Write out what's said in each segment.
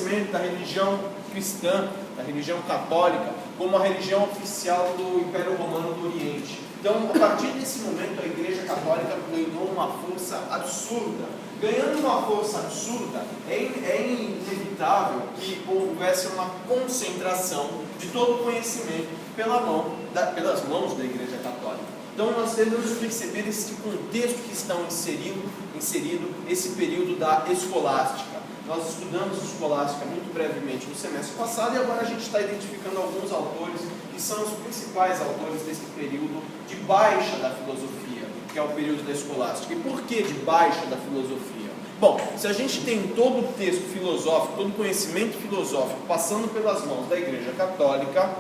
reconhecimento da religião cristã, da religião católica, como a religião oficial do Império Romano do Oriente. Então, a partir desse momento, a Igreja Católica ganhou uma força absurda. Ganhando uma força absurda, é inevitável que houvesse uma concentração de todo o conhecimento pelas mãos da Igreja Católica. Então, nós devemos perceber esse contexto que está inserido esse período da escolástica. Nós estudamos escolástica muito brevemente no semestre passado e agora a gente está identificando alguns autores que são os principais autores desse período de baixa da filosofia, que é o período da escolástica. E por que de baixa da filosofia? Bom, se a gente tem todo o texto filosófico, todo o conhecimento filosófico passando pelas mãos da Igreja Católica,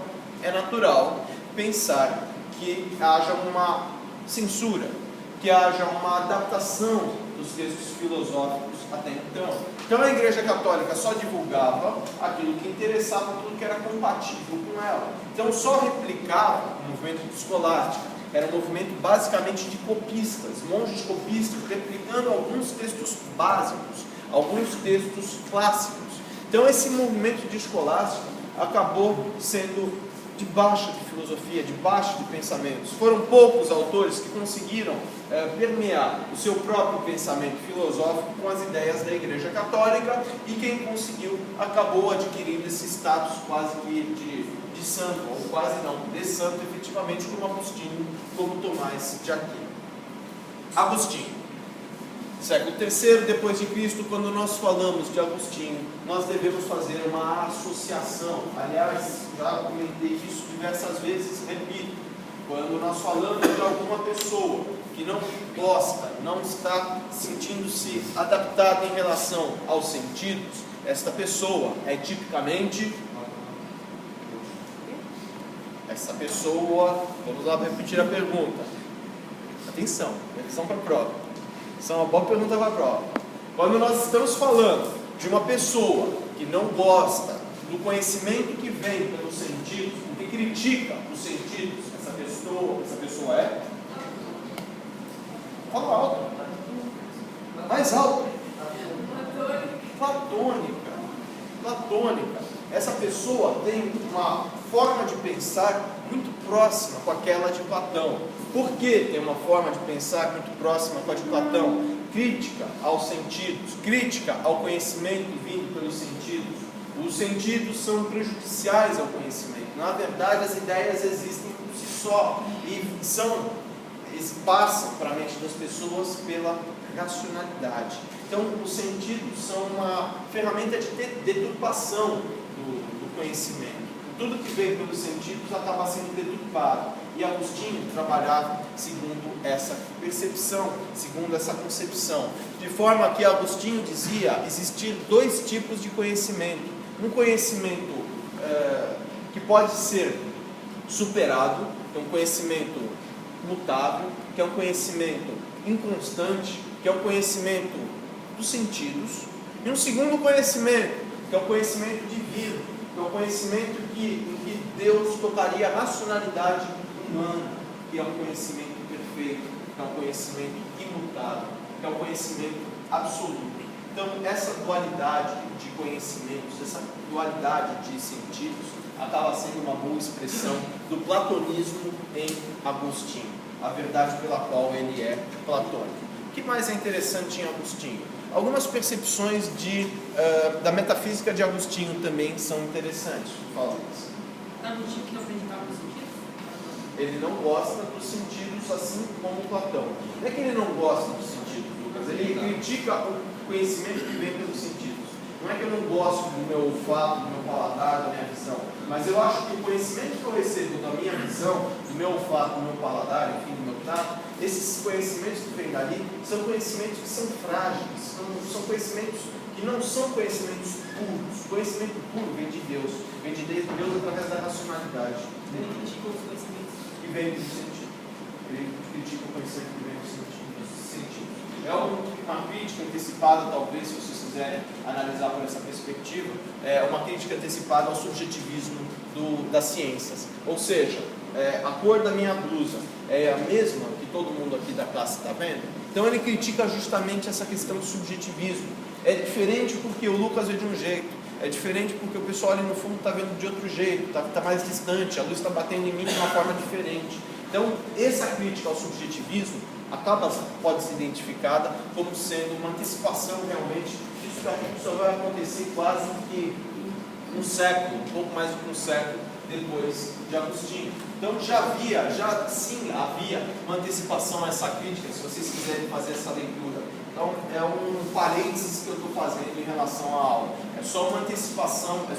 é natural pensar que haja uma censura, que haja uma adaptação dos textos filosóficos até então. Então a Igreja Católica só divulgava aquilo que interessava, aquilo que era compatível com ela. Então só replicava o movimento escolástico. Era um movimento basicamente de copistas, monges copistas, replicando alguns textos básicos, alguns textos clássicos. Então esse movimento de escolástica acabou sendo de baixa de filosofia, de baixa de pensamentos. Foram poucos autores que conseguiram permear o seu próprio pensamento filosófico com as ideias da Igreja Católica, e quem conseguiu acabou adquirindo esse status quase que de santo, ou quase não, de santo efetivamente, como Agostinho, como Tomás de Aquino. Agostinho, século III depois de Cristo. Quando nós falamos de Agostinho, nós devemos fazer uma associação. Aliás, já comentei isso diversas vezes, repito, quando nós falamos de alguma pessoa que não gosta, não está sentindo-se adaptada em relação aos sentidos, esta pessoa é tipicamente essa pessoa. Vamos lá repetir a pergunta. Atenção para a prova. Isso é uma boa pergunta para a prova. Quando nós estamos falando de uma pessoa que não gosta do conhecimento que vem pelos sentidos, que critica os sentidos, essa pessoa é? Fala alto. Mais alto. Platônica. Essa pessoa tem uma forma de pensar muito próxima com aquela de Platão. Por que tem uma forma de pensar muito próxima com a de Platão? Crítica aos sentidos, crítica ao conhecimento vindo pelos sentidos. Os sentidos são prejudiciais ao conhecimento. Na verdade, as ideias existem por si só e passam para a mente das pessoas pela racionalidade. Então, os sentidos são uma ferramenta de deturpação do conhecimento. Tudo que vem pelos sentidos acaba sendo deturpado. E Agostinho trabalhava segundo essa percepção, segundo essa concepção. De forma que Agostinho dizia existir dois tipos de conhecimento. Um conhecimento que pode ser superado, que é um conhecimento mutável, que é um conhecimento inconstante, que é um conhecimento dos sentidos. E um segundo conhecimento, que é o conhecimento divino, que é o conhecimento em que Deus tocaria a racionalidade humana, que é um conhecimento perfeito, que é um conhecimento imutável, que é um conhecimento absoluto. Então, essa dualidade de conhecimentos, essa dualidade de sentidos, acaba sendo uma boa expressão do platonismo em Agostinho, a verdade pela qual ele é platônico. O que mais é interessante em Agostinho? Algumas percepções da metafísica de Agostinho também são interessantes. Fala, Luiz. Agostinho que não acreditava nos sentidos? Ele não gosta dos sentidos assim como Platão. Não é que ele não gosta dos sentidos, Lucas. Ele critica o conhecimento que vem pelos sentidos. Não é que eu não gosto do meu olfato, do meu paladar, da minha visão. Mas eu acho que o conhecimento que eu recebo da minha visão, do meu olfato, do meu paladar, enfim, do meu tato, esses conhecimentos que vêm dali são conhecimentos que são frágeis, são conhecimentos que não são conhecimentos puros. O conhecimento puro vem de Deus através da racionalidade. Ele critica os conhecimentos que vem do sentido. Ele critica o conhecimento que vem do sentido. É uma crítica antecipada, talvez, se vocês quiserem analisar por essa perspectiva, é uma crítica antecipada ao subjetivismo das ciências. Ou seja, a cor da minha blusa é a mesma que todo mundo aqui da classe está vendo? Então ele critica justamente essa questão do subjetivismo. É diferente porque o Lucas é de um jeito, É diferente porque o pessoal ali no fundo está vendo de outro jeito, está mais distante, a luz está batendo em mim de uma forma diferente. Então, essa crítica ao subjetivismo pode ser identificada como sendo uma antecipação realmente disso que só vai acontecer quase que um século, um pouco mais do que um século depois de Agostinho. Então havia uma antecipação a essa crítica, se vocês quiserem fazer essa leitura. Então é um parênteses que eu estou fazendo em relação à aula. É só uma antecipação, é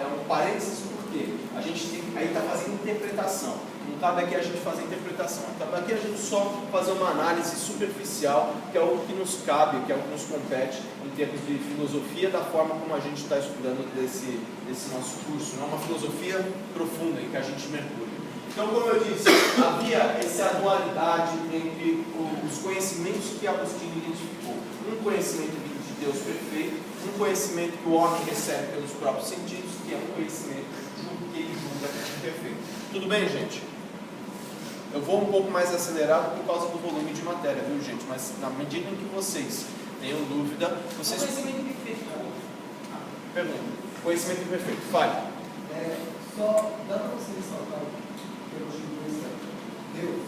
um parênteses porque a gente aí está fazendo interpretação. Não cabe aqui a gente fazer interpretação, cabe aqui a gente só fazer uma análise superficial, que é o que nos cabe, que é o que nos compete em termos de filosofia, da forma como a gente está estudando desse nosso curso, não é uma filosofia profunda em que a gente mergulha. Então, como eu disse, havia essa dualidade entre os conhecimentos que Agostinho identificou. Um conhecimento de Deus perfeito, um conhecimento que o homem recebe pelos próprios sentidos, que é um conhecimento que ele julga perfeito. Tudo bem, gente? Eu vou um pouco mais acelerado por causa do volume de matéria, viu, gente? Mas na medida em que vocês tenham dúvida, vocês... Conhecimento perfeito. Pergunta. Conhecimento perfeito. Fale. Só dá para você ressaltar o elogio do Deus.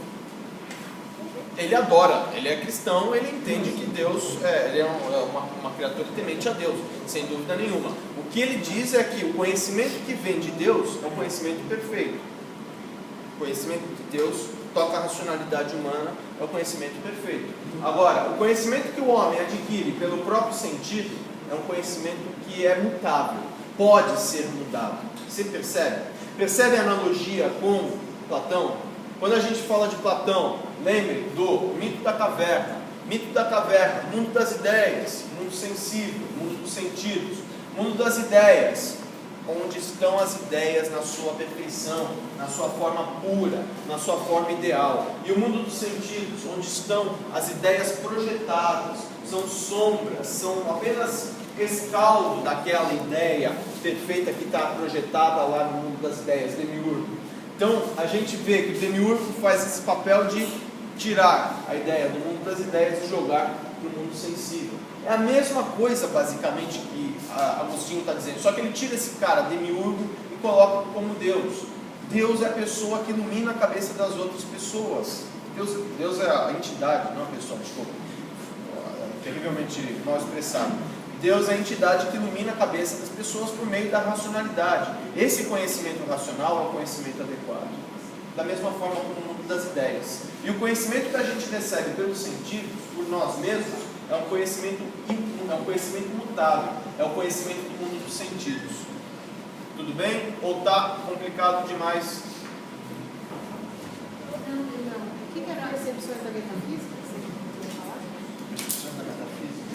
Ele adora, ele é cristão, ele entende que Deus ele é uma criatura temente a Deus, sem dúvida nenhuma. O que ele diz é que o conhecimento que vem de Deus é um conhecimento perfeito. O conhecimento de Deus toca a racionalidade humana, é o conhecimento perfeito. Agora, o conhecimento que o homem adquire pelo próprio sentido é um conhecimento que é mutável, pode ser mudado. Você percebe? Percebe a analogia com Platão? Quando a gente fala de Platão, lembre do mito da caverna, mundo das ideias, mundo sensível, mundo dos sentidos, mundo das ideias, onde estão as ideias na sua perfeição, na sua forma pura, na sua forma ideal. E o mundo dos sentidos, onde estão as ideias projetadas, são sombras, são apenas rescaldo daquela ideia perfeita que está projetada lá no mundo das ideias, Demiurgo. Então, a gente vê que o Demiurgo faz esse papel de tirar a ideia do mundo das ideias e jogar para o mundo sensível. É a mesma coisa, basicamente, que Agostinho está dizendo, só que ele tira esse cara, Demiurgo, e coloca como Deus. Deus é a pessoa que ilumina a cabeça das outras pessoas. Deus é a entidade, não a pessoa, desculpa. Terrivelmente mal expressado. Deus é a entidade que ilumina a cabeça das pessoas por meio da racionalidade. Esse conhecimento racional é o conhecimento adequado. Da mesma forma como o mundo das ideias. E o conhecimento que a gente recebe pelos sentidos, por nós mesmos, é um conhecimento mutável. É o conhecimento do mundo dos sentidos. Tudo bem? Ou está complicado demais? Não. O que era a percepção da metafísica? Percepção da metafísica?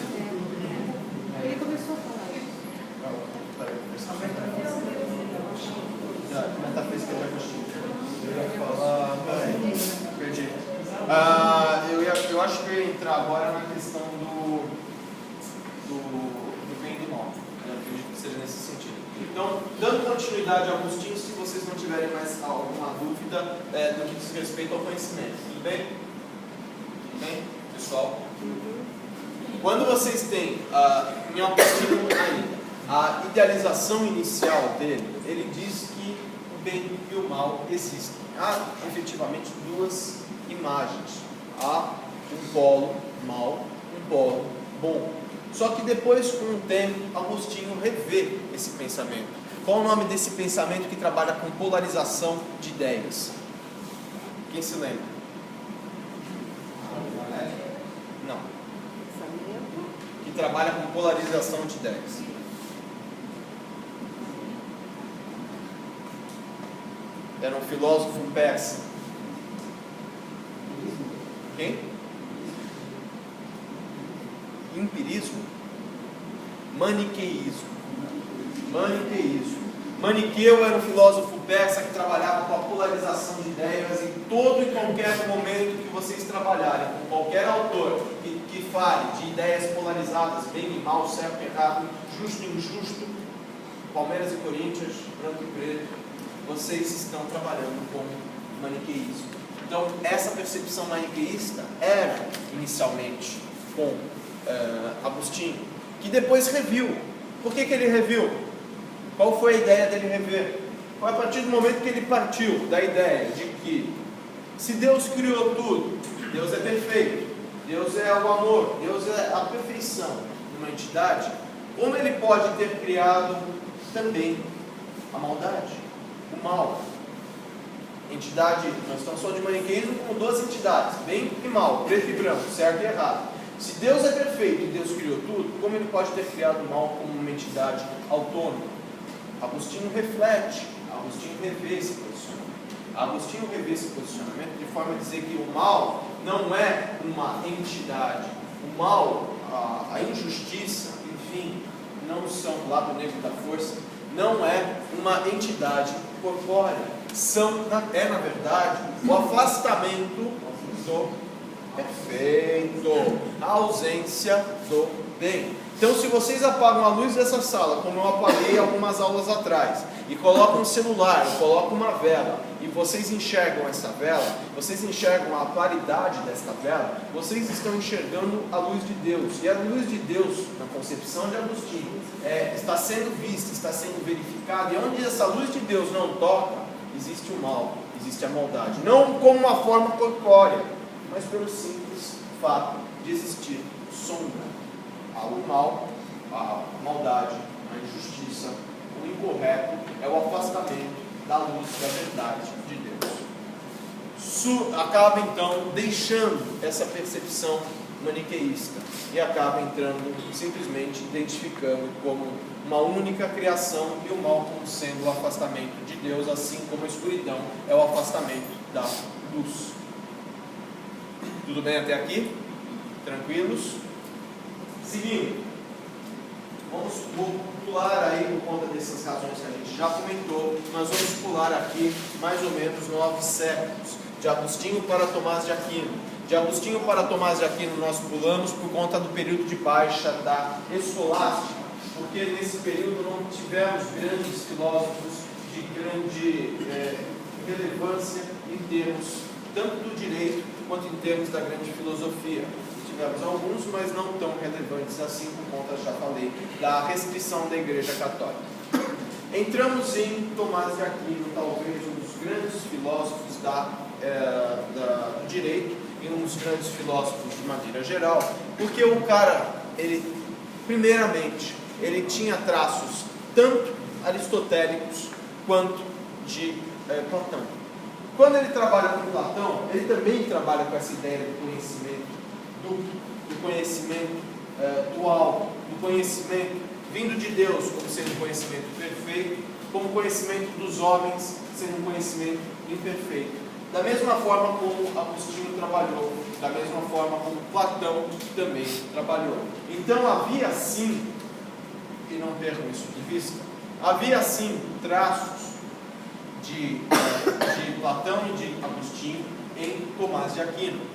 Ele começou a falar isso. Metafísica de Agostinho. Eu ia falar. Perdi. Eu acho que eu ia entrar agora na questão do bem e do mal. Eu acredito que seja nesse sentido. Então, dando continuidade a Agostinho, se vocês não tiverem mais alguma dúvida no que diz respeito ao conhecimento. Tudo bem? Tudo bem, pessoal? Quando vocês têm em Agostinho ainda a idealização inicial dele, ele diz que o bem e o mal existem. Há efetivamente duas imagens. Há um polo mal, um polo bom. Só que depois, com o tempo, Agostinho revê esse pensamento. Qual o nome desse pensamento que trabalha com polarização de ideias? Quem se lembra? Não. Que trabalha com polarização de ideias. Era um filósofo persa. Quem? Empirismo? Maniqueísmo. Maniqueu era um filósofo persa que trabalhava com a polarização de ideias em todo e qualquer momento que vocês trabalharem, com qualquer autor que fale de ideias polarizadas, bem e mal, certo e errado, justo e injusto, Palmeiras e Corinthians, branco e preto, vocês estão trabalhando com maniqueísmo. Então, essa percepção maniqueísta era inicialmente com Agostinho, que depois reviu Por que ele reviu? Qual foi a ideia dele rever? Foi a partir do momento que ele partiu da ideia de que se Deus criou tudo, Deus é perfeito, Deus é o amor, Deus é a perfeição numa entidade, como ele pode ter criado também a maldade, o mal? Entidade, nós estamos falando de maniqueísmo como duas entidades, bem e mal, preto e branco, certo e errado. Se Deus é perfeito e Deus criou tudo, como ele pode ter criado o mal como uma entidade autônoma? Agostinho reflete, Agostinho revê esse posicionamento. Agostinho revê esse posicionamento de forma a dizer que o mal não é uma entidade. O mal, a injustiça, enfim, não são, o lado negro da força, não é uma entidade corpórea. É, na verdade, o afastamento do perfeito, a ausência do bem. Então, se vocês apagam a luz dessa sala, como eu apaguei algumas aulas atrás, e colocam um celular, colocam uma vela, e vocês enxergam essa vela, vocês enxergam a claridade desta vela, vocês estão enxergando a luz de Deus. E a luz de Deus, na concepção de Agostinho, está sendo vista, está sendo verificada, e onde essa luz de Deus não toca, existe o mal, existe a maldade. Não como uma forma corpórea, mas pelo simples fato de existir sombra. O mal, a maldade, a injustiça, o incorreto é o afastamento da luz da verdade de Deus. Acaba então deixando essa percepção maniqueísta e acaba entrando, simplesmente identificando como uma única criação e o mal como sendo o afastamento de Deus, assim como a escuridão é o afastamento da luz. Tudo bem até aqui? Tranquilos? Seguindo, vamos pular aí por conta dessas razões que a gente já comentou, nós vamos pular aqui mais ou menos 9 séculos, de Agostinho para Tomás de Aquino. De Agostinho para Tomás de Aquino nós pulamos por conta do período de baixa da escolástica, porque nesse período não tivemos grandes filósofos de grande relevância em termos tanto do direito quanto em termos da grande filosofia. Tivemos alguns, mas não tão relevantes assim, por conta, já falei, da restrição da Igreja Católica. Entramos em Tomás de Aquino, talvez um dos grandes filósofos do direito e um dos grandes filósofos de maneira geral, porque o cara, primeiramente, ele tinha traços tanto aristotélicos quanto de Platão. Quando ele trabalha com Platão, ele também trabalha com essa ideia do conhecimento do conhecimento dual, do conhecimento vindo de Deus como sendo um conhecimento perfeito, como conhecimento dos homens sendo um conhecimento imperfeito. Da mesma forma como Agostinho trabalhou, da mesma forma como Platão também trabalhou. Então havia sim, e não percam isso de vista, havia sim traços de Platão e de Agostinho em Tomás de Aquino.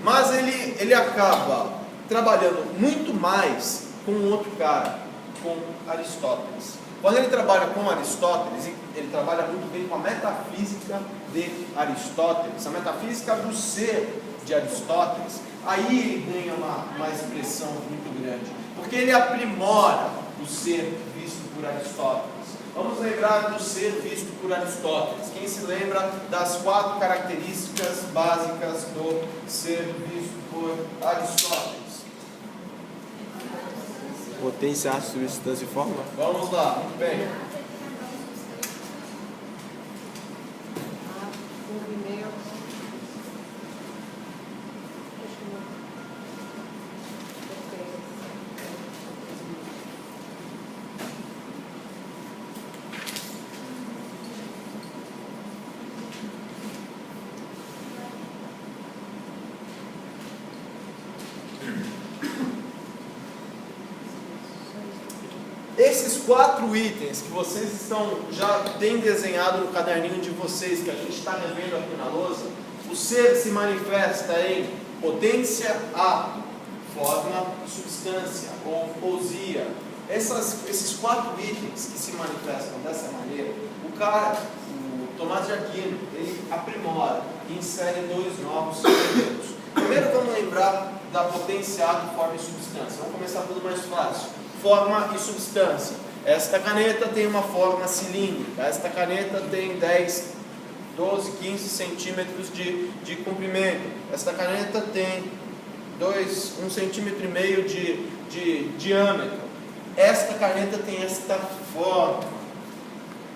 Mas ele acaba trabalhando muito mais com um outro cara, com Aristóteles. Quando ele trabalha com Aristóteles, ele trabalha muito bem com a metafísica de Aristóteles, a metafísica do ser de Aristóteles. Aí ele ganha uma expressão muito grande, porque ele aprimora o ser visto por Aristóteles. Vamos lembrar do ser visto por Aristóteles. Quem se lembra das 4 características básicas do ser visto por Aristóteles? Potência, ácido, substância e forma? Vamos lá, muito bem. Esses 4 itens que vocês já têm desenhado no caderninho de vocês, que a gente está revendo aqui na lousa, o ser se manifesta em potência, ato, forma, substância ou ousia. Esses 4 itens que se manifestam dessa maneira, o Tomás de Aquino, ele aprimora e insere 2 novos elementos. Primeiro vamos lembrar da potência, ato, forma e substância. Vamos começar pelo mais fácil. forma e substância. Esta caneta tem uma forma cilíndrica, esta caneta tem 10, 12, 15 centímetros de comprimento, esta caneta tem 1,5 centímetro de diâmetro, esta caneta tem esta forma,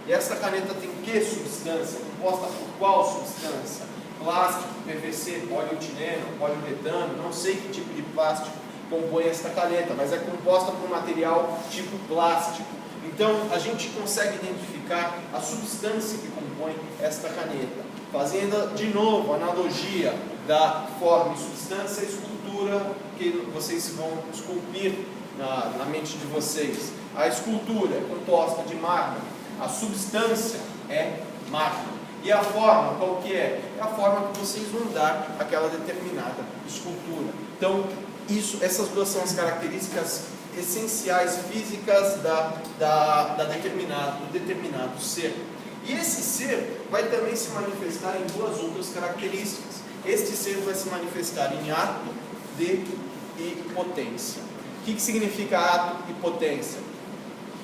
e esta caneta tem que substância? Composta por qual substância? Plástico, PVC, polietileno, poliuretano, não sei que tipo de plástico compõe esta caneta, mas é composta por material tipo plástico. Então a gente consegue identificar a substância que compõe esta caneta, fazendo de novo a analogia da forma e substância e escultura que vocês vão esculpir na mente de vocês. A escultura é composta de mármore, a substância é mármore. E a forma, qual que é? É a forma que vocês vão dar àquela determinada escultura. Então, essas duas são as características essenciais físicas do determinado ser. E esse ser vai também se manifestar em duas outras características. Este ser vai se manifestar em ato, e potência. O que significa ato e potência?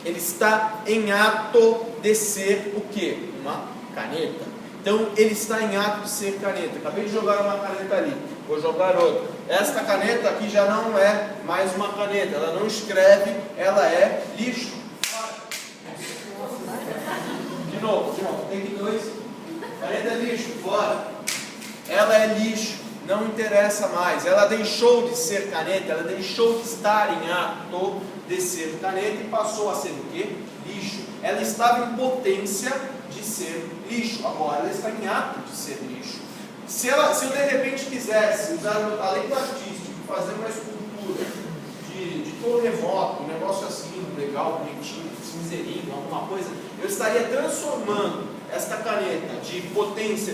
Ele está em ato de ser o quê? Uma caneta. Então ele está em ato de ser caneta. Acabei de jogar uma caneta ali, vou jogar outra. Esta caneta aqui já não é mais uma caneta, ela não escreve, ela é lixo. De novo, tem que dois. Caneta é lixo, fora. Ela é lixo, não interessa mais. Ela deixou de ser caneta, ela deixou de estar em ato de ser caneta e passou a ser o quê? Lixo. Ela estava em potência de ser lixo, agora ela está em ato de ser lixo. Se eu de repente quisesse usar o meu talento artístico, fazer uma escultura de terremoto, um negócio assim, legal, bonitinho, cinzeirinho, alguma coisa, eu estaria transformando esta caneta de potência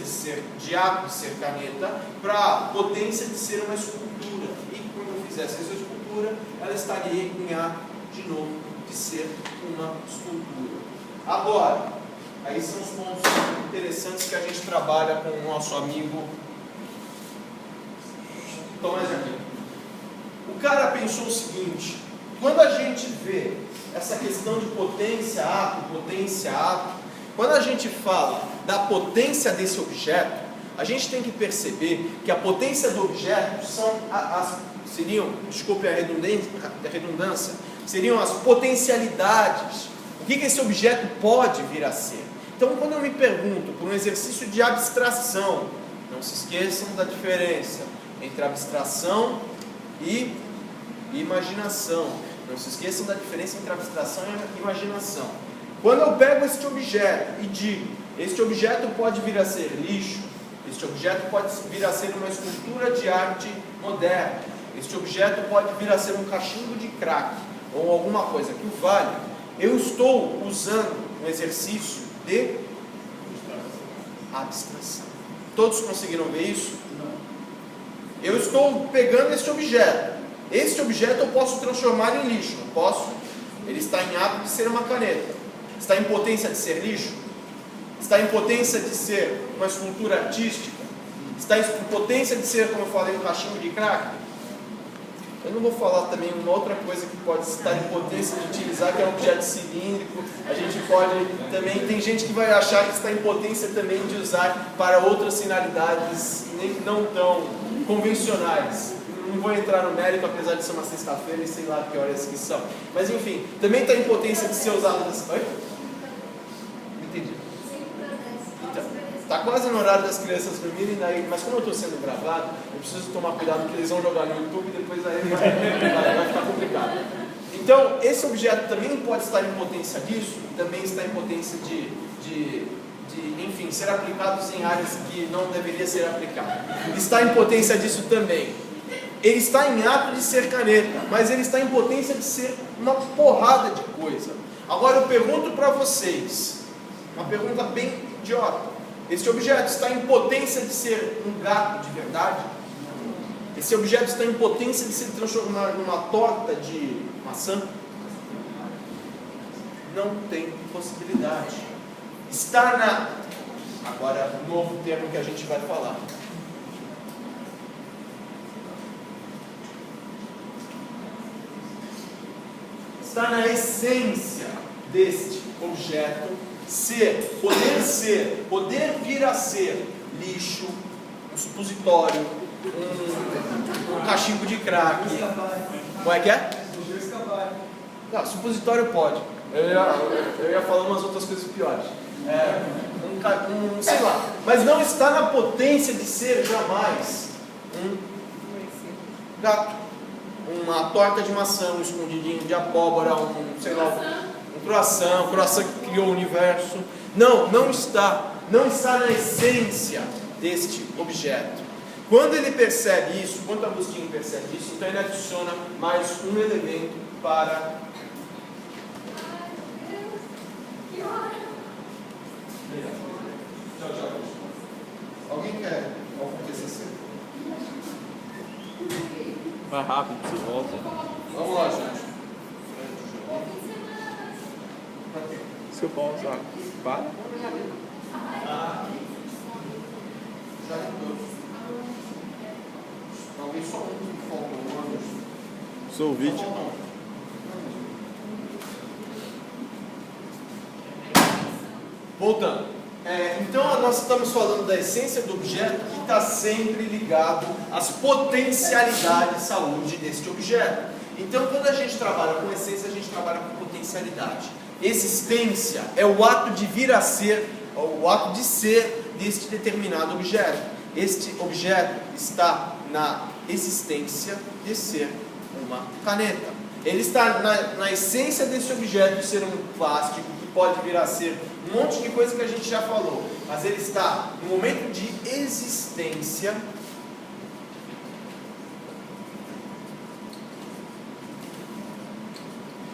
de ato de ser caneta para potência de ser uma escultura. E quando eu fizesse essa escultura, ela estaria em ato de novo de ser uma escultura. Agora, aí são os pontos interessantes que a gente trabalha com o nosso amigo Tomás de Aquino. O cara pensou o seguinte: quando a gente vê essa questão de potência, ato, quando a gente fala da potência desse objeto, a gente tem que perceber que a potência do objeto seriam, desculpe a redundância, seriam as potencialidades. O que esse objeto pode vir a ser? Então, quando eu me pergunto por um exercício de abstração, não se esqueçam da diferença entre abstração e imaginação. Não se esqueçam da diferença entre abstração e imaginação. Quando eu pego este objeto e digo, este objeto pode vir a ser lixo, este objeto pode vir a ser uma escultura de arte moderna, este objeto pode vir a ser um cachimbo de crack, ou alguma coisa que o vale, eu estou usando um exercício de abstração. Todos conseguiram ver isso? Eu estou pegando este objeto. Este objeto eu posso transformar em lixo. Não posso? Ele está em ato de ser uma caneta. Está em potência de ser lixo? Está em potência de ser uma escultura artística? Está em potência de ser, como eu falei, um cachimbo de crack? Eu não vou falar também uma outra coisa que pode estar em potência de utilizar, que é um objeto cilíndrico. A gente pode também, tem gente que vai achar que está em potência também de usar para outras finalidades não tão convencionais. Não vou entrar no mérito, apesar de ser uma sexta-feira e sei lá que horas que são. Mas enfim, também está em potência de ser usado nas... Oi? Entendi. Então, está quase no horário das crianças dormirem, mas como eu estou sendo gravado, eu preciso tomar cuidado porque eles vão jogar no YouTube e depois aí vai ficar complicado. Então, esse objeto também pode estar em potência disso, também está em potência enfim, ser aplicados em áreas que não deveria ser aplicado. Está em potência disso também. Ele está em ato de ser caneta, mas ele está em potência de ser uma porrada de coisa. Agora eu pergunto para vocês, uma pergunta bem idiota: esse objeto está em potência de ser um gato de verdade? Esse objeto está em potência de se transformar numa torta de maçã? Não tem possibilidade. Está na... Agora, um novo termo que a gente vai falar. está na essência deste objeto poder vir a ser lixo, um supositório, um cachimbo de crack. Como é que é? Não, supositório pode. Eu ia falar umas outras coisas piores. Sei lá. Mas não está na potência de ser jamais um gato, uma torta de maçã, um escondidinho de abóbora, sei lá, um croissant que criou o universo. Não está na essência deste objeto. Quando ele percebe isso, quando Agostinho percebe isso, então ele adiciona mais um elemento para tchau. Alguém quer algum TCC? Vai rápido, você volta. Vamos lá, gente. Se eu pausar, para. Já rendeu. Talvez só um que faltou. Sou o vídeo. Voltando. Então nós estamos falando da essência do objeto que está sempre ligado às potencialidades de saúde deste objeto. Então quando a gente trabalha com essência, a gente trabalha com potencialidade. Existência é o ato de vir a ser, o ato de ser deste determinado objeto. Este objeto está na existência de ser uma caneta. Ele está na essência desse objeto de ser um plástico, que pode vir a ser um monte de coisa que a gente já falou, mas ele está no momento de existência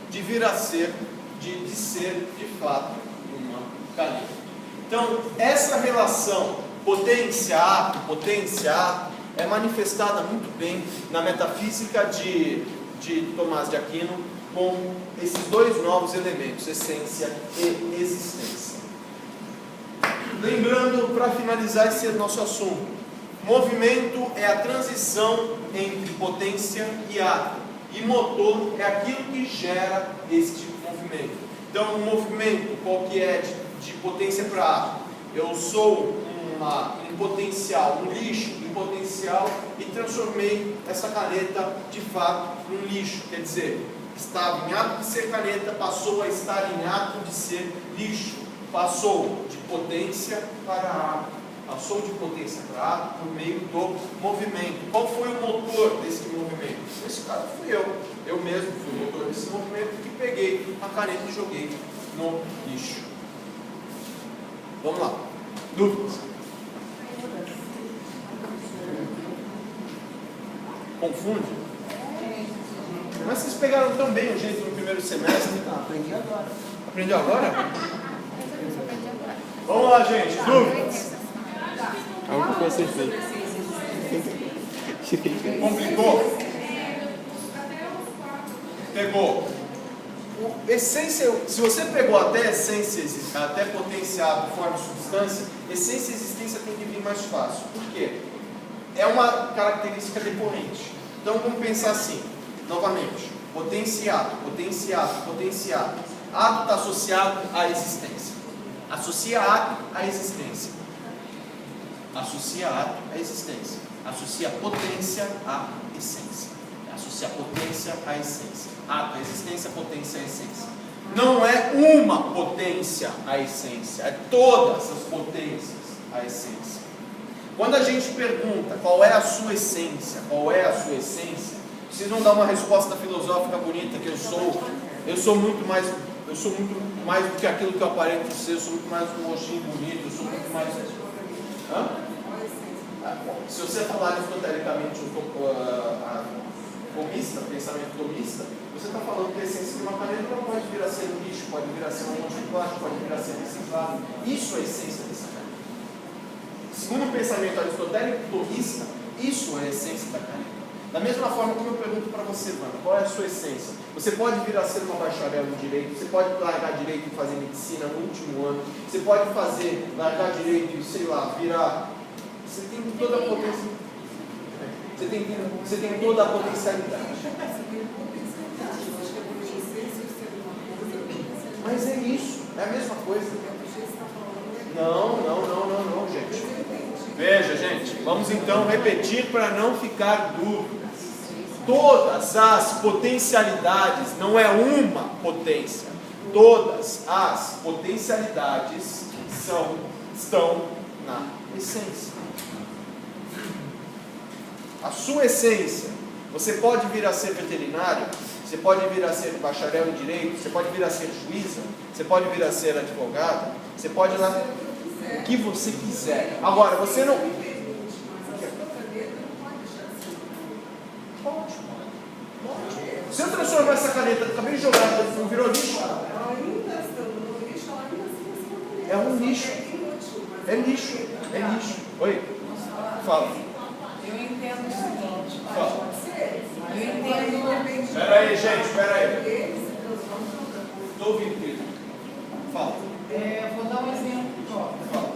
de vir a ser, de ser de fato uma caneta. Então, essa relação potência-ato é manifestada muito bem na metafísica de Tomás de Aquino, com esses dois novos elementos, essência e existência. Lembrando, para finalizar esse nosso assunto, movimento é a transição entre potência e ato, e motor é aquilo que gera este movimento. Então, um movimento, qual que é de potência para ato? Eu sou um potencial, um lixo em potencial, e transformei essa caneta de fato num lixo, quer dizer, estava em ato de ser caneta, passou a estar em ato de ser lixo, passou de potência para ato, passou de potência para ato por meio do movimento. Qual foi o motor desse movimento? Nesse caso fui eu mesmo fui o motor desse movimento, que peguei a caneta e joguei no lixo. Vamos lá, dúvidas? Confunde? Mas vocês pegaram tão bem o jeito no primeiro semestre. Aprendi agora. Aprendeu agora? Vamos lá, gente. Dúvidas? É o que eu acertei. Complicou? Pegou. Essência, se você pegou até essência, até potenciado, forma, substância, essência e existência tem que vir mais fácil. Por quê? É uma característica decorrente. Então vamos pensar assim, novamente, potenciado. Ato está associado à existência. Associa ato à existência. Associa ato à existência. Associa potência à essência. Associa potência à essência. Ato à existência, potência à essência. Não é uma potência à essência, é todas as potências à essência. Quando a gente pergunta qual é a sua essência, vocês vão dar uma resposta filosófica bonita, que eu sou muito mais do que aquilo que eu aparento ser, eu sou muito mais um roxinho bonito, eu sou muito mais... Se você falar aristotelicamente pensamento tomista, você está falando que a essência de uma caneta não pode vir a ser um lixo, pode vir a ser um monte de plástico, pode vir a ser reciclado. Isso é a essência dessa caneta. Segundo o pensamento aristotélico tomista, isso é a essência da caneta. Da mesma forma como eu pergunto para você, mano, qual é a sua essência? Você pode vir a ser uma bacharel em direito, você pode largar direito e fazer medicina no último ano, você pode largar direito e, sei lá, virar... Você tem toda a potência. Você tem toda a potencialidade. Mas é isso, é a mesma coisa. Não, gente. Veja, gente, vamos então repetir para não ficar dúvidas. Todas as potencialidades, não é uma potência, todas as potencialidades estão na essência. A sua essência, você pode vir a ser veterinário, você pode vir a ser bacharel em direito, você pode vir a ser juíza, você pode vir a ser advogada, você pode lá o que você quiser. Agora, você não se eu transformar essa caneta, acabei de jogar, não virou lixo? É um lixo. É lixo. É lixo. Oi? Fala. Eu entendo o seguinte. Fala. Eu entendo. Espera aí, gente, espera aí. Estou ouvindo, querido. Fala. Eu vou dar um exemplo próprio. Fala.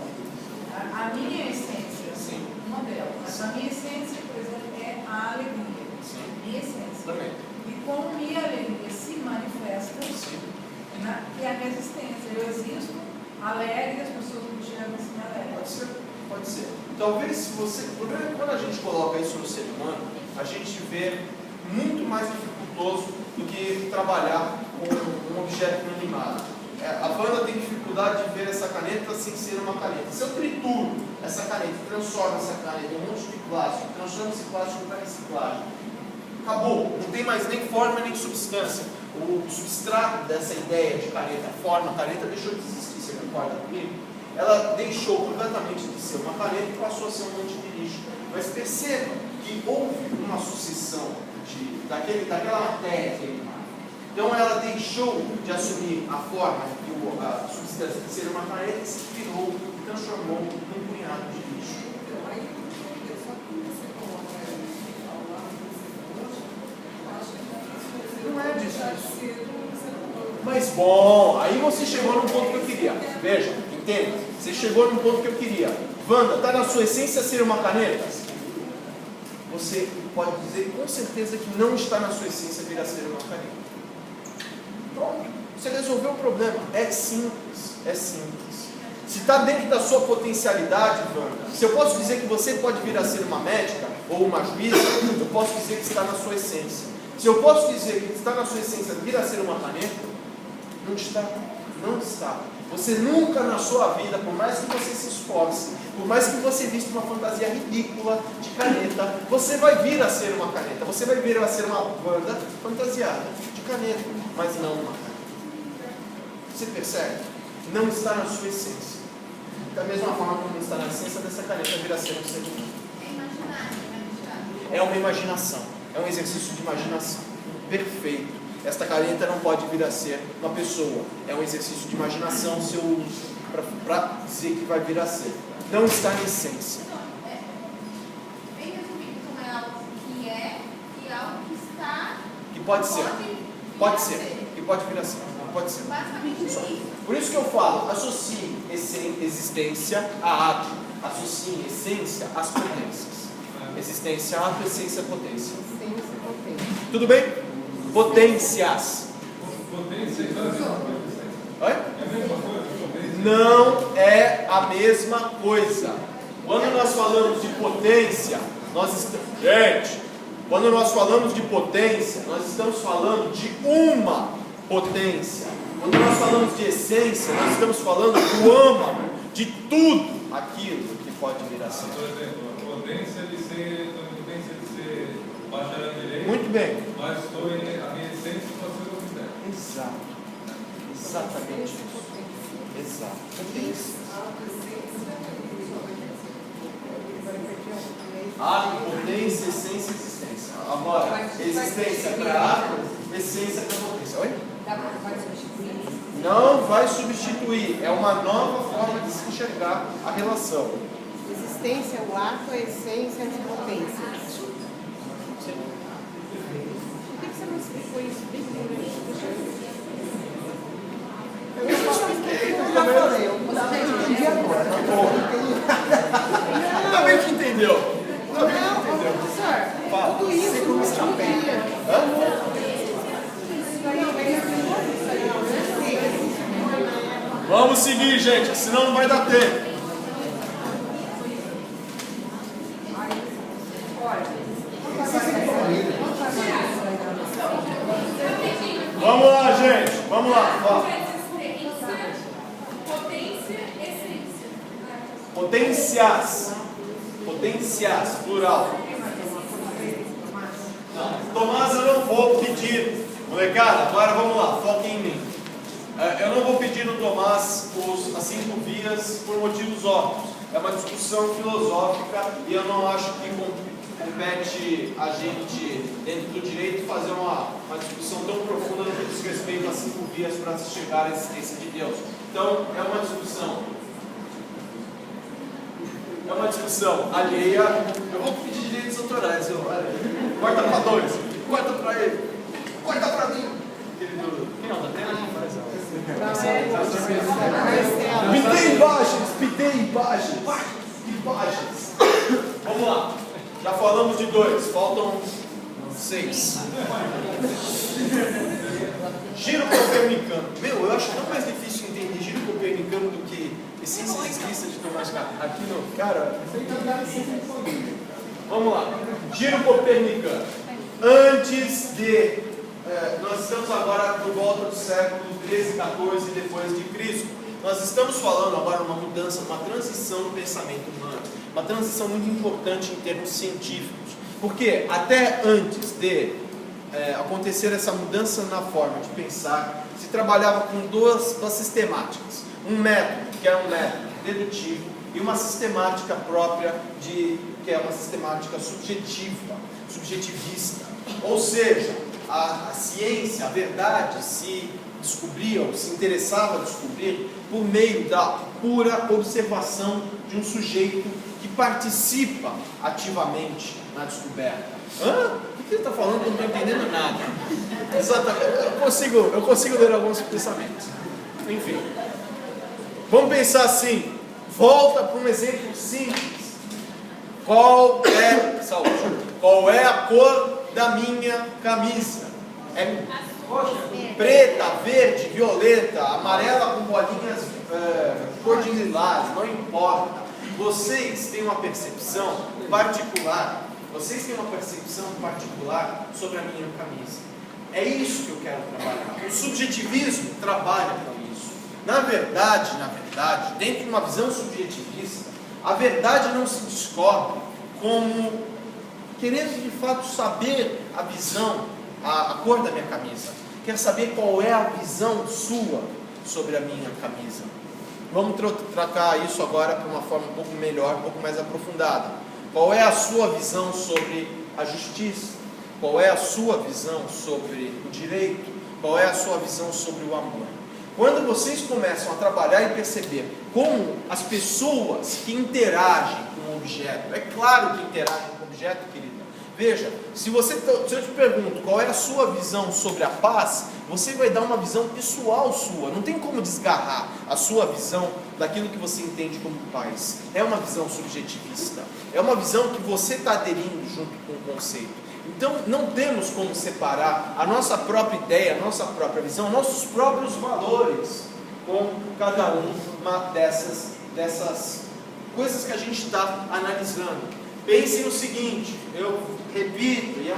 A minha essência, Sim. uma delas, mas a minha essência, por exemplo, é a alegria. Sim. Minha essência. Também. E como minha alegria se manifesta, Sim. né, que é a resistência. Eu existo alegre, as pessoas me enxergam assim alegre. Pode ser, pode ser. Talvez se você. O problema é que quando a gente coloca isso no ser humano, a gente vê muito mais dificultoso do que trabalhar com um objeto inanimado. A Wanda tem dificuldade de ver essa caneta sem ser uma caneta. Se eu trituro essa caneta, transformo essa caneta em um monte de plástico, transformo esse plástico para reciclagem, acabou, não tem mais nem forma nem substância. O substrato dessa ideia de caneta, a forma, a caneta deixou de existir, você concorda comigo? Ela deixou completamente de ser uma caneta e passou a ser um monte de lixo. Mas perceba que houve uma sucessão daquela matéria queimada. Então ela deixou de assumir a forma e a substância de ser uma caneta e se virou e transformou num punhado de lixo. Não é disso. Mas bom, aí você chegou num ponto que eu queria. Veja, entenda. Você chegou num ponto que eu queria. Wanda, está na sua essência ser uma caneta? Você pode dizer com certeza que não está na sua essência vir a ser uma caneta. Pronto. Você resolveu o problema. É simples. É simples. Se está dentro da sua potencialidade, Wanda, se eu posso dizer que você pode vir a ser uma médica ou uma juíza, eu posso dizer que está na sua essência. Se eu posso dizer que está na sua essência vir a ser uma caneta, não está. Não está. Você nunca na sua vida, por mais que você se esforce, por mais que você vista uma fantasia ridícula de caneta, você vai vir a ser uma caneta. Você vai vir a ser uma Wanda fantasiada de caneta, mas não uma caneta. Você percebe? Não está na sua essência. Da mesma forma como não está na essência dessa caneta vir a ser um ser humano. É uma imaginação. É um exercício de imaginação. Perfeito. Esta caneta não pode vir a ser uma pessoa. É um exercício de imaginação seu uso para dizer que vai vir a ser. Não está na essência. Bem resumido, então é algo que é e algo que está. Que pode ser. Pode ser. Que pode vir a ser. Não pode ser. Basicamente isso. Por isso que eu falo, associe existência a ato. Associe essência às potências. Existência, ato, essência, potência. Essência, potência. Tudo bem? Potências. Potência e potência. Oi? É a mesma coisa? Potência? Não é a mesma coisa. Quando nós falamos de potência, gente, quando nós falamos de potência, nós estamos falando de uma potência. Quando nós falamos de essência, nós estamos falando do âmago de tudo aquilo que pode vir a ser. Por exemplo, a potência de ser bacharel em direito. Muito bem. Mas estou em a minha essência para ser o que quiser. Exato. Exatamente isso. Exato. Ato, potência, essência, existência. Agora, existência para ato, essência para potência. Oi? Não vai substituir. É uma nova forma de se enxergar a relação. Existência, o ato, a essência, as potências. Por que você não explicou isso bem claramente? Eu já falei, eu entendi agora. Ainda bem que entendeu. Não, professor, Fala. tudo isso não existiria. Hã? Isso aí, ele explicou isso aí, não, né? Vamos seguir, gente, senão não vai dar tempo. Vamos lá, gente. Vamos lá. Fala. Potências. Potências, plural. Tomás, eu não vou pedir. Molecada, agora vamos lá, foquem em mim. Eu não vou pedir no Tomás as 5 vias por motivos óbvios. É uma discussão filosófica e eu não acho que compete a gente, dentro do direito, fazer uma discussão tão profunda no que diz respeito às 5 vias para se chegar à existência de Deus. Então, é uma discussão alheia. Eu vou pedir direitos autorais. Corta para 2, corta para ele, corta para mim. Quem não, tá tendo? Pitei imagens. Vamos lá. Já falamos de 2, faltam 6. Giro copernicano. Eu acho tão mais difícil entender giro copernicano do que essência descrita de Tomás Carlos. Aqui no. Cara, vamos lá. Giro copernicano. Antes de. Nós estamos agora por volta do século 13, 14 depois de Cristo. Nós estamos falando agora uma mudança, uma transição no pensamento humano. Uma transição muito importante em termos científicos. Porque até antes de acontecer essa mudança na forma de pensar, se trabalhava com duas sistemáticas. Um método, que era um método dedutivo, e uma sistemática própria, que é uma sistemática subjetivista. Ou seja, a ciência, a verdade, se descobria ou se interessava a descobrir por meio da pura observação de um sujeito que participa ativamente na descoberta. O que ele está falando? Eu não estou entendendo nada. Exatamente. Eu consigo ler alguns pensamentos. Enfim. Vamos pensar assim. Volta para um exemplo simples. Qual é a cor da minha camisa? É preta, verde, violeta, amarela com bolinhas cor de lilás, não importa. Vocês têm uma percepção particular. Sobre a minha camisa. É isso que eu quero trabalhar. O subjetivismo trabalha com isso. Na verdade, dentro de uma visão subjetivista, a verdade não se descobre como querendo de fato saber a visão, a cor da minha camisa. Quero saber qual é a visão sua sobre a minha camisa. Vamos tratar isso agora de uma forma um pouco melhor, um pouco mais aprofundada. Qual é a sua visão sobre a justiça? Qual é a sua visão sobre o direito? Qual é a sua visão sobre o amor? Quando vocês começam a trabalhar e perceber como as pessoas que interagem com o objeto, é claro que interagem com o objeto, querida. Veja, se eu te pergunto qual é a sua visão sobre a paz, você vai dar uma visão pessoal sua. Não tem como desgarrar a sua visão daquilo que você entende como paz. É uma visão subjetivista. É uma visão que você está aderindo junto com o conceito. Então, não temos como separar a nossa própria ideia, a nossa própria visão, nossos próprios valores com cada uma dessas coisas que a gente está analisando. Pense no seguinte, eu repito, e é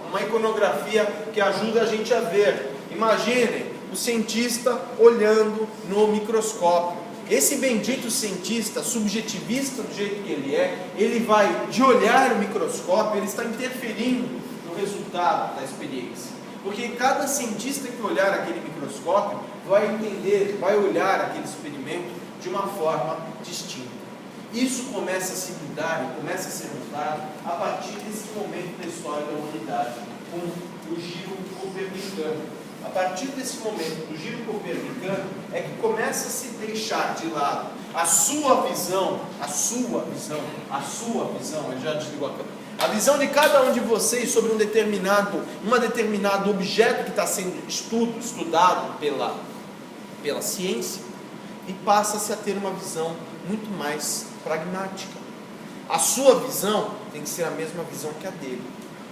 uma iconografia que ajuda a gente a ver. Imaginem o cientista olhando no microscópio. Esse bendito cientista, subjetivista do jeito que ele vai, de olhar o microscópio, ele está interferindo no resultado da experiência. Porque cada cientista que olhar aquele microscópio vai entender, vai olhar aquele experimento de uma forma distinta. Isso começa a se mudar e começa a ser mudado a partir desse momento da história da humanidade, com o giro copernicano. A partir desse momento do giro copernicano é que começa a se deixar de lado a sua visão, ele já desligou a câmera, a visão de cada um de vocês sobre um determinado objeto que está sendo estudado pela ciência, e passa-se a ter uma visão muito mais pragmática. A sua visão tem que ser a mesma visão que a dele.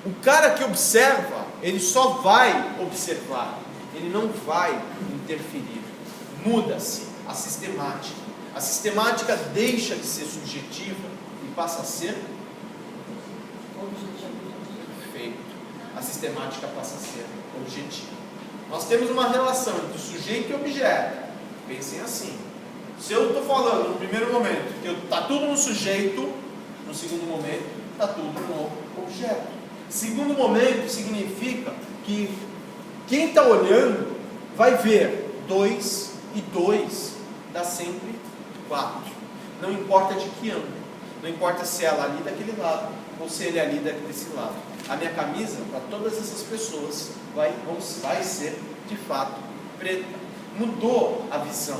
O cara que observa, ele só vai observar, ele não vai interferir. Muda-se a sistemática. A sistemática deixa de ser subjetiva e passa a ser perfeito. A sistemática passa a ser objetiva. Nós temos uma relação entre sujeito e objeto. Pensem assim. Se eu estou falando no primeiro momento que está tudo no sujeito, no segundo momento está tudo no objeto. Segundo momento significa que quem está olhando vai ver 2 e 2 dá sempre 4. Não importa de que ângulo. Não importa se ela ali daquele lado ou se ele ali desse lado. A minha camisa, para todas essas pessoas, vai ser de fato preta. Mudou a visão.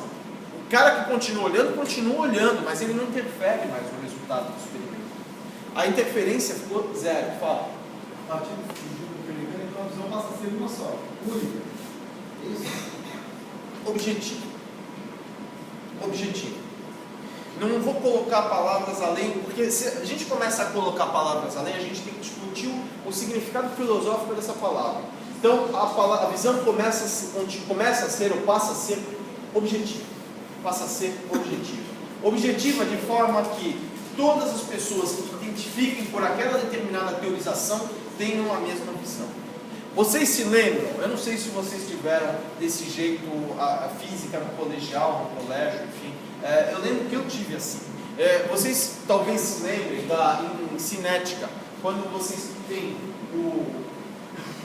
O cara que continua olhando, mas ele não interfere mais no resultado do experimento. A interferência ficou zero. Fala. A partir do experimento, então a visão passa a ser uma só, única. Isso. Objetivo. Não vou colocar palavras além, porque se a gente começa a colocar palavras além, a gente tem que discutir o significado filosófico dessa palavra. Então, a visão começa a ser ou passa a ser objetiva. Passa a ser objetiva. Objetiva de forma que todas as pessoas que identifiquem por aquela determinada teorização tenham a mesma visão. Vocês se lembram? Eu não sei se vocês tiveram desse jeito a física no colegial, no colégio, enfim. Eu lembro que eu tive assim. Vocês talvez se lembrem em cinética, quando vocês têm o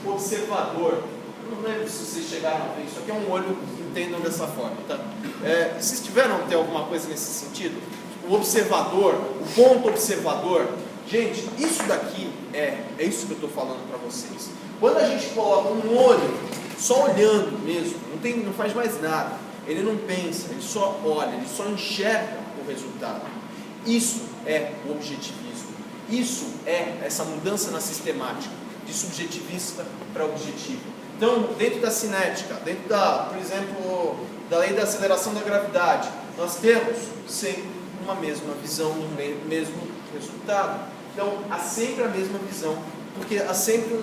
observador. Eu não lembro se vocês chegaram a ver isso aqui, é um olho, entendam dessa forma, tá? Vocês tiveram ter alguma coisa nesse sentido? O observador, o ponto observador. Gente, isso daqui é isso que eu estou falando para vocês. Quando a gente coloca um olho, só olhando mesmo, não faz mais nada, ele não pensa, ele só olha, ele só enxerga o resultado. Isso é o objetivismo. Isso é essa mudança na sistemática, de subjetivista para objetivo. Então, dentro da cinética, dentro por exemplo, da lei da aceleração da gravidade, nós temos sempre uma mesma visão do mesmo resultado. Então, há sempre a mesma visão, porque há sempre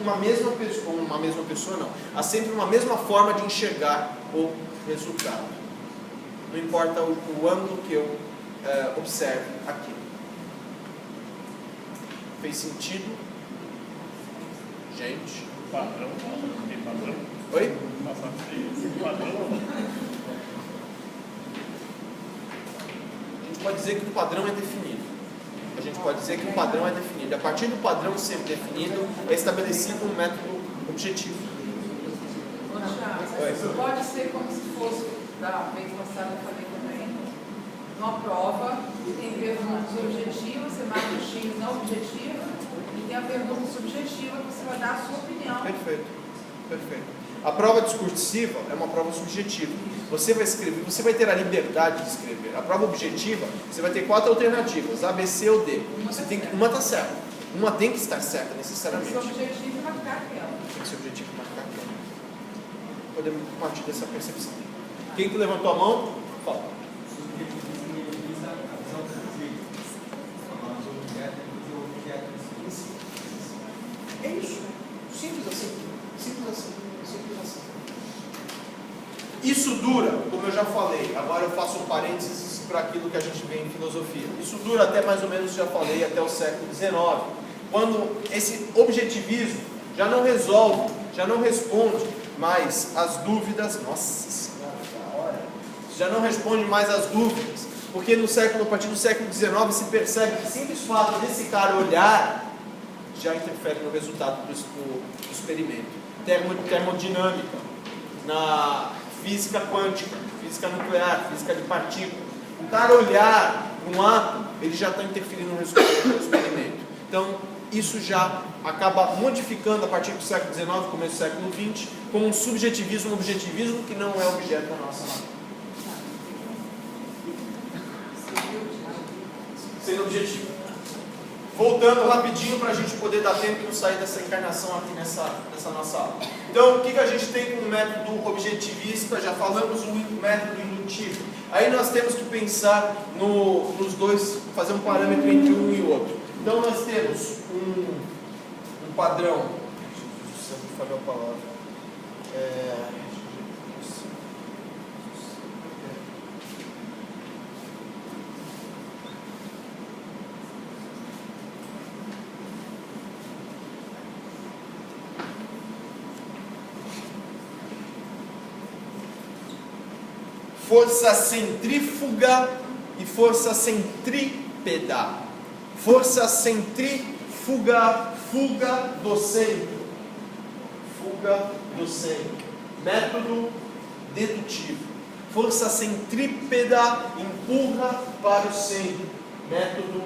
há sempre uma mesma forma de enxergar o resultado. Não importa o ângulo que eu observe aqui. Fez sentido? Gente? Padrão? Tem padrão? Oi? Padrão? A gente pode dizer que o padrão é definido. A partir do padrão ser definido, é estabelecido um método objetivo. Pode ser como se fosse, da vez passada eu falei também, uma prova, tem perguntas objetivas, você marca o X na objetiva, e tem a pergunta subjetiva, que você vai dar a sua opinião. Perfeito. A prova discursiva é uma prova subjetiva. Você vai escrever, você vai ter a liberdade de escrever. A prova objetiva, você vai ter 4 alternativas, A, B, C ou D. Uma está certa. Uma tem que estar certa, necessariamente. Esse objetivo é marcar aquela. Tem que ser objetivo marcar aquela. Podemos partir dessa percepção. Quem que levantou a mão? Fala. É isso. Simples assim. Isso dura, como eu já falei, agora eu faço um parênteses para aquilo que a gente vê em filosofia. Isso dura até mais ou menos, já falei, até o século XIX, quando esse objetivismo já não resolve, já não responde mais às dúvidas. Nossa Senhora, da hora! Já não responde mais às dúvidas, porque a partir do século XIX se percebe que o simples fato desse cara olhar já interfere no resultado do experimento. Termodinâmica, na física quântica, física nuclear, física de partículas. O cara olhar um ato, ele já está interferindo no resultado do experimento. Então, isso já acaba modificando a partir do século XIX, começo do século XX, como um subjetivismo, um objetivismo que não é objeto da nossa matéria. Sendo objetivo. Voltando rapidinho para a gente poder dar tempo de não sair dessa encarnação aqui nessa nossa aula. Então, o que a gente tem com o método objetivista? Já falamos o método indutivo. Aí nós temos que pensar nos dois, fazer um parâmetro entre um e outro. Então, nós temos um padrão. Deixa eu falar a palavra. força centrífuga e força centrípeda. Força centrífuga, fuga do centro. Fuga do centro. Método dedutivo. Força centrípeda empurra para o centro. Método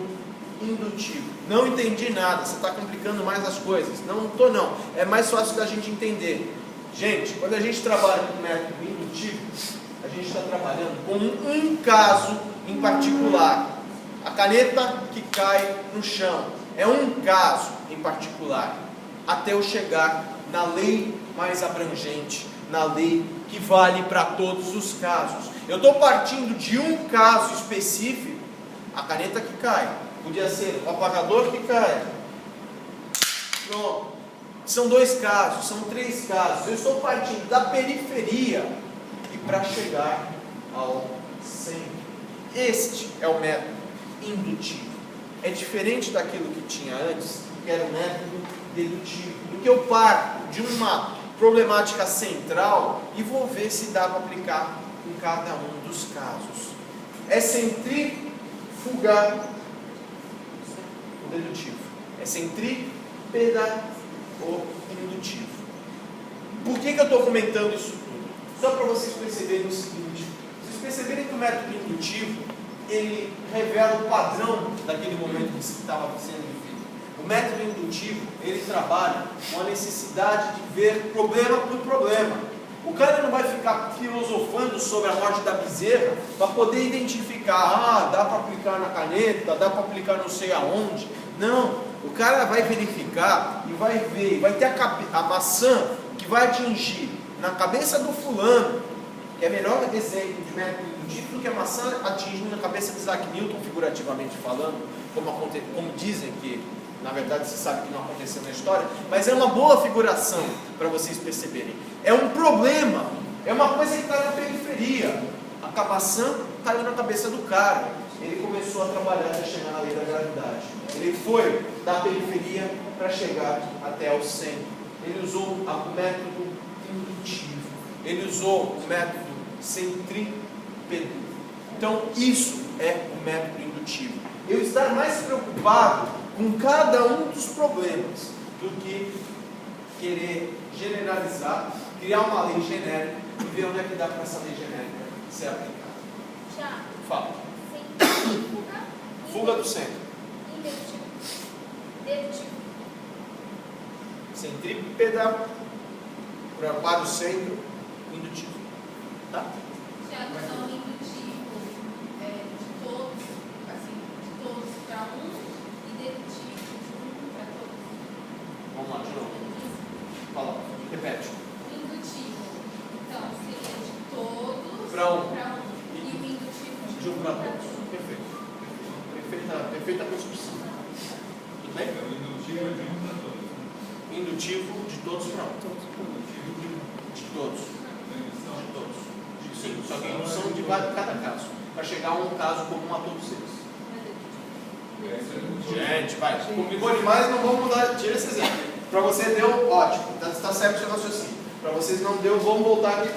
indutivo. Não entendi nada, você está complicando mais as coisas. Não estou não. É mais fácil da gente entender. Gente, quando a gente trabalha com método indutivo, a gente está trabalhando com um caso em particular. A caneta que cai no chão. É um caso em particular. Até eu chegar na lei mais abrangente, na lei que vale para todos os casos. Eu estou partindo de um caso específico, a caneta que cai. Podia ser o apagador que cai. Pronto. São 2 casos, são 3 casos. Eu estou partindo da periferia e para chegar ao centro. Este é o método indutivo. É diferente daquilo que tinha antes, que era o método dedutivo. Porque eu parto de uma problemática central e vou ver se dá para aplicar em cada um dos casos. É centrífuga o dedutivo. É centrípeda o indutivo. Por que eu estou comentando isso tudo? Só para vocês perceberem o seguinte: vocês perceberem que o método indutivo ele revela o padrão daquele momento que estava sendo vivido. O método indutivo ele trabalha com a necessidade de ver problema por problema. O cara não vai ficar filosofando sobre a morte da bezerra para poder identificar, dá para aplicar na caneta, dá para aplicar não sei aonde. Não, o cara vai verificar e vai ver, vai ter a maçã que vai atingir na cabeça do fulano, que é melhor exemplo de método indutivo do que a maçã atingindo na cabeça de Isaac Newton, figurativamente falando, como dizem que na verdade você sabe que não aconteceu na história, mas é uma boa figuração para vocês perceberem. É um problema, é uma coisa que está na periferia. A maçã caiu na cabeça do cara, ele começou a trabalhar até chegar na lei da gravidade. Ele foi da periferia para chegar até o centro. Ele usou o método indutivo, ele usou o método centrípedo. Então isso é o método indutivo. Eu estar mais preocupado com cada um dos problemas do que querer generalizar, criar uma lei genérica e ver onde é que dá para essa lei genérica ser aplicada. Tiago. Fala. Centrífuga. Fuga do centro. Indutivo. Dedutivo. Centrípeda para o centro, indutivo. Tá? Tiago, então indutivo de todos, assim, de todos para um, e dedutivo de um para todos. Vamos lá, de novo. Fala, repete. Indutivo, então, seria de todos Para um. e o indutivo De um para todos. Perfeito. Perfeita construção. Tudo bem? O indutivo é de um para todos. Indutivo de todos para um. De todos. De todos. Sim, só que a indução de cada caso. Para chegar a um caso comum a todos eles. Gente, vai. Complicou demais, não vamos mudar. Tira esse exemplo. Para você deu, ótimo. Está certo o seu raciocínio. Para vocês não deu, vamos voltar aqui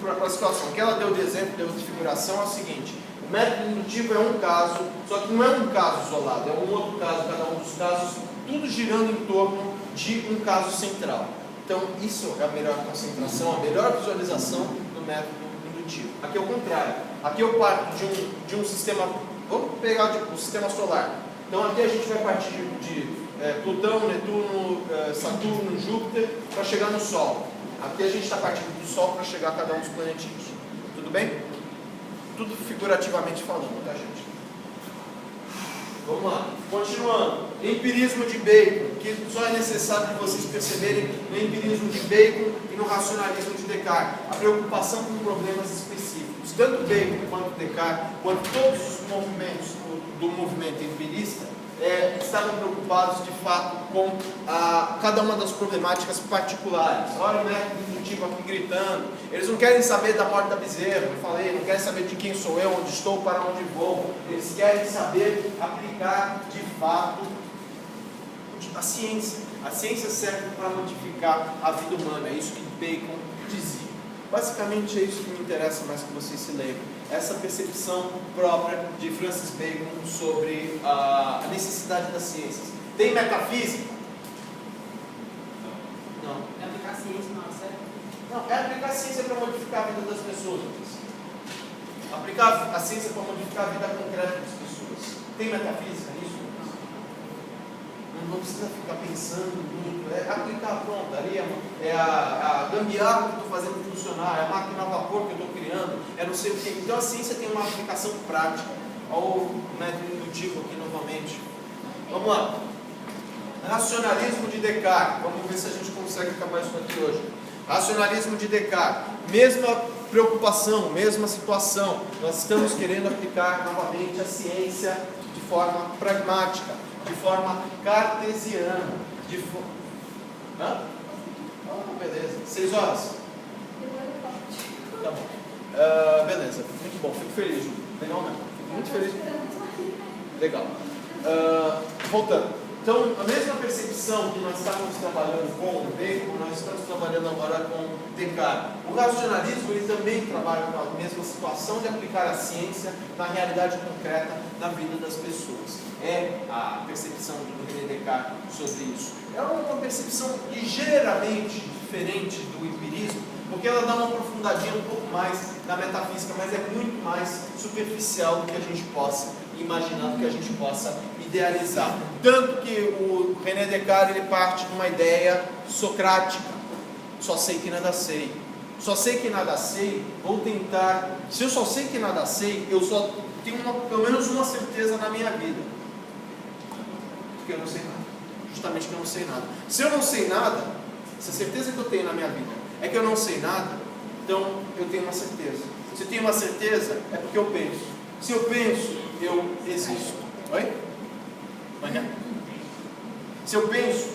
para a situação. O que ela deu de exemplo, deu de figuração é o seguinte: o método indutivo é um caso, só que não é um caso isolado, é um outro caso, cada um dos casos, tudo girando em torno de um caso central. Então, isso é a melhor concentração, a melhor visualização do método indutivo. Aqui é o contrário. Aqui eu parto de um sistema, vamos pegar o sistema solar. Então, aqui a gente vai partir de Plutão, Netuno, Saturno, Júpiter, para chegar no Sol. Aqui a gente está partindo do Sol para chegar a cada um dos planetinhos. Tudo bem? Tudo figurativamente falando, tá, gente? Vamos lá. Continuando. Empirismo de Bacon, que só é necessário que vocês perceberem no empirismo de Bacon e no racionalismo de Descartes. A preocupação com problemas específicos. Tanto Bacon quanto Descartes, quanto todos os movimentos do movimento empirista, estavam preocupados de fato com cada uma das problemáticas particulares. Olha o método indutivo aqui gritando. Eles não querem saber da morte da bezerra, eu falei, não querem saber de quem sou eu, onde estou, para onde vou. Eles querem saber aplicar de fato a ciência. A ciência serve para modificar a vida humana, é isso que Bacon dizia. Basicamente é isso que me interessa mais que vocês se lembrem. Essa percepção própria de Francis Bacon sobre a necessidade das ciências. Tem metafísica? Não. É aplicar a ciência na série? Não, é aplicar a ciência para modificar a vida das pessoas. Aplicar a ciência para modificar a vida concreta das pessoas. Tem metafísica nisso? Não precisa ficar pensando muito. É aplicar, pronto. Ali é a gambiarra que eu estou fazendo funcionar, é a máquina a vapor que eu estou criando, é não sei o quê. Então a ciência tem uma aplicação prática. Olha o método indutivo aqui novamente. Vamos lá. Racionalismo de Descartes. Vamos ver se a gente consegue acabar isso aqui hoje. Racionalismo de Descartes. Mesma preocupação, mesma situação. Nós estamos querendo aplicar novamente a ciência de forma pragmática, de forma cartesiana, Hã? Beleza. 6 horas? Tá bom. Beleza. Muito bom. Fico feliz. Legal mesmo. Fico muito feliz. Legal. Voltando. Então, a mesma percepção que nós estávamos trabalhando com o Bacon, nós estamos trabalhando agora com Descartes. O racionalismo, ele também trabalha com a mesma situação de aplicar a ciência na realidade concreta, na vida das pessoas. É a percepção do René Descartes sobre isso. É uma percepção ligeiramente diferente do empirismo, porque ela dá uma aprofundadinha um pouco mais na metafísica, mas é muito mais superficial do que a gente possa imaginar, do que a gente possa idealizar. Tanto que o René Descartes ele parte de uma ideia socrática: só sei que nada sei. Só sei que nada sei, vou tentar. Se eu só sei que nada sei, eu só tenho pelo menos uma certeza na minha vida: porque eu não sei nada. Justamente que eu não sei nada. Se eu não sei nada, essa certeza que eu tenho na minha vida é que eu não sei nada, então eu tenho uma certeza. Se eu tenho uma certeza, é porque eu penso. Se eu penso, eu existo. Oi? Se eu penso,